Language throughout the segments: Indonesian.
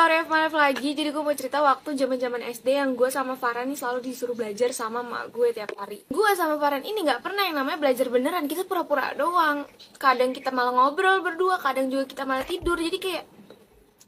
Story of my life lagi. Jadi gue mau cerita waktu zaman SD yang gue sama Farhan nih selalu disuruh belajar sama mak gue tiap hari. Gue sama Farhan ini nggak pernah yang namanya belajar beneran. Kita pura-pura doang. Kadang kita malah ngobrol berdua, kadang juga kita malah tidur. Jadi kayak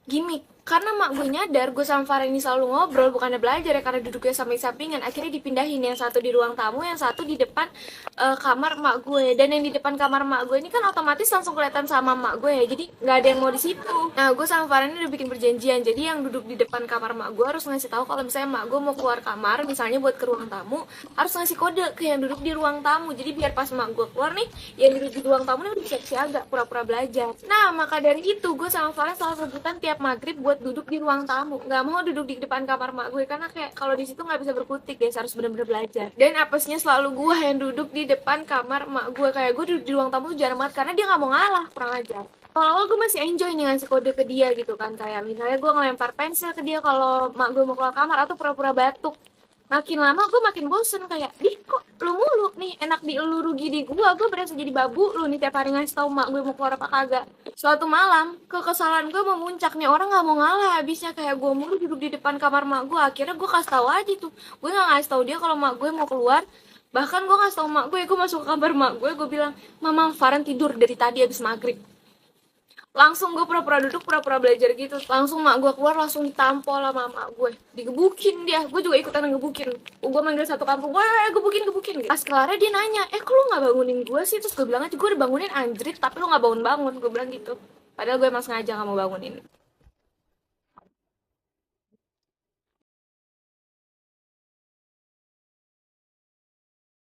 gimmick. Karena mak gue nyadar gue sama Farhan ini selalu ngobrol, bukannya belajar ya, karena duduknya samping-sampingan. Akhirnya dipindahin, yang satu di ruang tamu, yang satu di depan kamar mak gue. Dan yang di depan kamar mak gue ini kan otomatis langsung kelihatan sama mak gue ya, jadi nggak ada yang mau di situ. Nah, gue sama Farhan ini udah bikin perjanjian, jadi yang duduk di depan kamar mak gue harus ngasih tahu kalau misalnya mak gue mau keluar kamar, misalnya buat ke ruang tamu, harus ngasih kode ke yang duduk di ruang tamu. Jadi biar pas mak gue keluar nih, yang duduk di ruang tamu nih udah siap-siaga pura-pura belajar. Nah, maka dari itu gue sama Farhan selalu rebutan tiap maghrib buat duduk di ruang tamu, nggak mau duduk di depan kamar mak gue, karena kayak kalau di situ nggak bisa berkutik guys, harus bener-bener belajar. Dan apesnya selalu gue yang duduk di depan kamar mak gue, kayak gue duduk di ruang tamu tuh jarang banget karena dia nggak mau ngalah, kurang ajar. Awal-awal gue masih enjoy nih ngasih kode ke dia gitu kan, kayak misalnya gue ngelempar pensil ke dia kalau mak gue mau keluar kamar, atau pura-pura batuk. Makin lama gue makin bosen, kayak ih kok lu mulu nih, enak dieluru gini gue berasa jadi babu lu nih tiap hari ngasih tau mak gue mau keluar apa kagak. Suatu malam kekesalan gue memuncak, nih orang nggak mau ngalah habisnya, kayak gue mulu duduk di depan kamar mak gue. Akhirnya gue kasih tahu aja tuh, gue nggak ngasih tahu dia kalau mak gue mau keluar. Bahkan gue ngasih tau mak gue masuk ke kamar mak gue bilang, mama Farhan tidur dari tadi abis maghrib. Langsung gue pura-pura duduk, pura-pura belajar gitu. Langsung mak gue keluar, langsung ditampol sama mak gue, digebukin dia. Gue juga ikutan ngebukin. Gue manggil satu kampung, gebukin gitu. Pas kelarnya dia nanya, kok lu gak bangunin gue sih? Terus gue bilang aja, gue udah bangunin anjrit, tapi lu gak bangun-bangun. Gue bilang gitu, padahal gue emang sengaja gak mau bangunin.